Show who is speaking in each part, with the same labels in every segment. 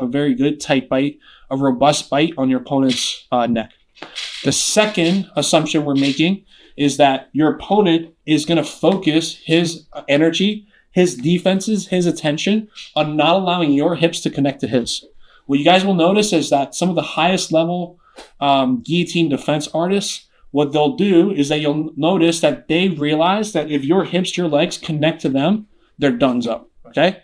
Speaker 1: a very good tight bite, a robust bite on your opponent's neck. The second assumption we're making is that your opponent is going to focus his energy, his defenses, his attention on not allowing your hips to connect to his. What you guys will notice is that some of the highest level guillotine defense artists, what they'll do is that you'll notice that they realize that if your hips, your legs connect to them, they're done's up, okay?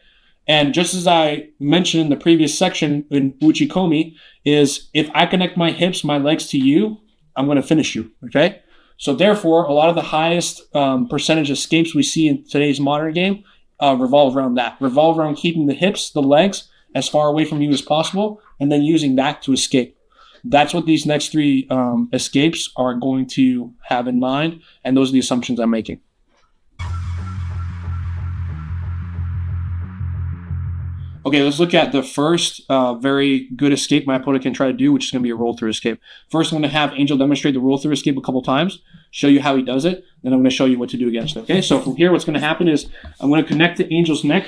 Speaker 1: And just as I mentioned in the previous section in Uchikomi, is if I connect my hips, my legs to you, I'm going to finish you, okay? So therefore, a lot of the highest percentage escapes we see in today's modern game revolve around that. Revolve around keeping the hips, the legs, as far away from you as possible, and then using that to escape. That's what these next three escapes are going to have in mind, and those are the assumptions I'm making. Okay, let's look at the first very good escape my opponent can try to do, which is going to be a roll-through escape. First, I'm going to have Angel demonstrate the roll-through escape a couple times, show you how he does it, then I'm going to show you what to do against it. Okay, so from here, what's going to happen is I'm going to connect to Angel's neck,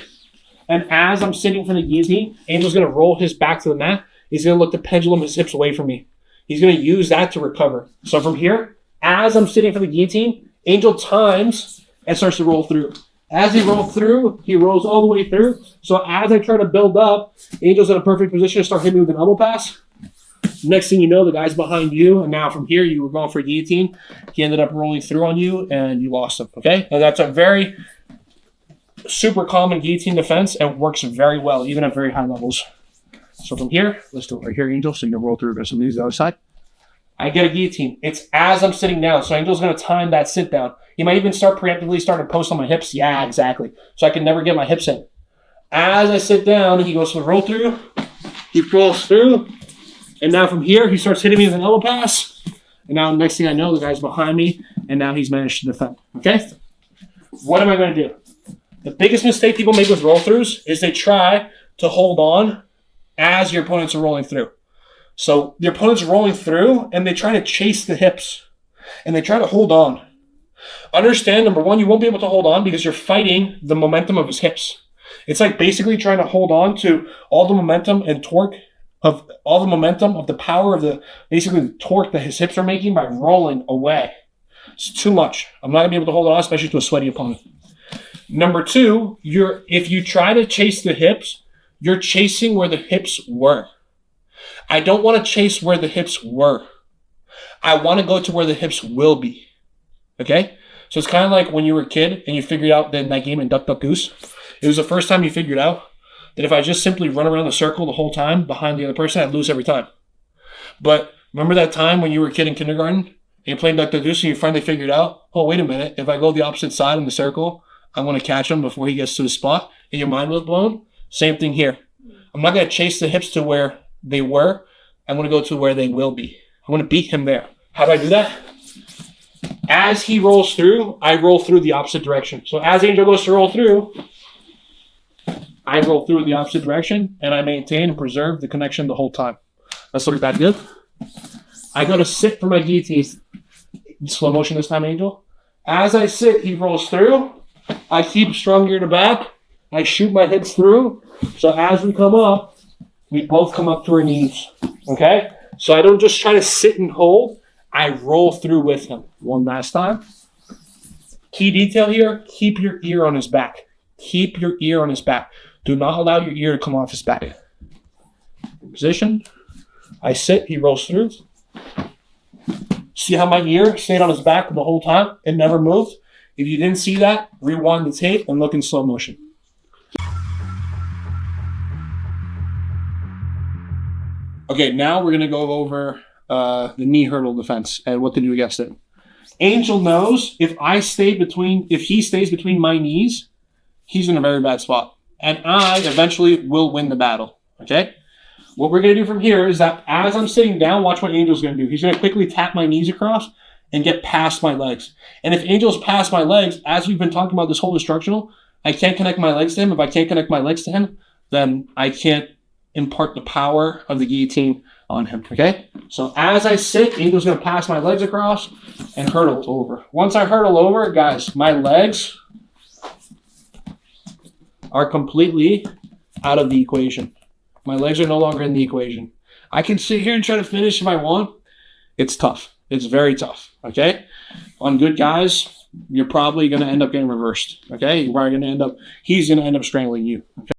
Speaker 1: and as I'm sitting from the guillotine, Angel's going to roll his back to the mat. He's going to look to pendulum his hips away from me. He's going to use that to recover. So from here, as I'm sitting for the guillotine, Angel times and starts to roll through. As he rolls through, he rolls all the way through. So as I try to build up, Angel's in a perfect position to start hitting me with an elbow pass. Next thing you know, the guy's behind you. And now from here, you were going for a guillotine. He ended up rolling through on you, and you lost him. Okay? And that's a very super common guillotine defense and works very well, even at very high levels. So from here, let's do it right here, Angel. So you can roll through against the other side. I get a guillotine. It's as I'm sitting down. So Angel's going to time that sit down. He might even start preemptively starting to post on my hips. Yeah, exactly. So I can never get my hips in. As I sit down, he goes to the roll through. He rolls through. And now from here, he starts hitting me with an elbow pass. And now next thing I know, the guy's behind me. And now he's managed to defend. Okay? What am I going to do? The biggest mistake people make with roll throughs is they try to hold on as your opponents are rolling through. So the opponent's rolling through, and they try to chase the hips. And they try to hold on. Understand, number one, you won't be able to hold on because you're fighting the momentum of his hips. It's like basically trying to hold on to all the momentum and torque of all the momentum of the power of basically the torque that his hips are making by rolling away. It's too much. I'm not going to be able to hold on, especially to a sweaty opponent. Number two, if you try to chase the hips, you're chasing where the hips were. I don't want to chase where the hips were. I want to go to where the hips will be. Okay? So it's kind of like when you were a kid and you figured out that game in Duck, Duck, Goose. It was the first time you figured out that if I just simply run around the circle the whole time behind the other person, I'd lose every time. But remember that time when you were a kid in kindergarten and you played Duck, Duck, Goose and you finally figured out, oh, wait a minute, if I go the opposite side in the circle, I'm going to catch him before he gets to the spot and your mind was blown? Same thing here. I'm not going to chase the hips to where they were. I'm going to go to where they will be. I'm going to beat him there. How do I do that? As he rolls through, I roll through the opposite direction. So as Angel goes to roll through, I roll through in the opposite direction, and I maintain and preserve the connection the whole time. Let's look at that good. I go to sit for my guillotine. Slow motion this time, Angel. As I sit, he rolls through. I keep strong gear to back. I shoot my hips through. So as we come up, we both come up to our knees. Okay? So I don't just try to sit and hold. I roll through with him. One last time. Key detail here, keep your ear on his back. Keep your ear on his back. Do not allow your ear to come off his back. Position. I sit, he rolls through. See how my ear stayed on his back the whole time? It never moved. If you didn't see that, rewind the tape and look in slow motion. Okay, now we're going to go over the knee hurdle defense and what to do against it. Angel knows if he stays between my knees, he's in a very bad spot. And I eventually will win the battle. Okay? What we're going to do from here is that as I'm sitting down, watch what Angel's going to do. He's going to quickly tap my knees across and get past my legs. And if Angel's past my legs, as we've been talking about this whole instructional, I can't connect my legs to him. If I can't connect my legs to him, then I can't impart the power of the guillotine on him. Okay? So as I sit, Angel's going to pass my legs across and hurdle over. Once I hurdle over, guys, my legs are completely out of the equation. My legs are no longer in the equation. I can sit here and try to finish if I want. It's tough. It's very tough, okay? On good guys, you're probably going to end up getting reversed, okay? You're probably going to end up, he's going to end up strangling you, okay?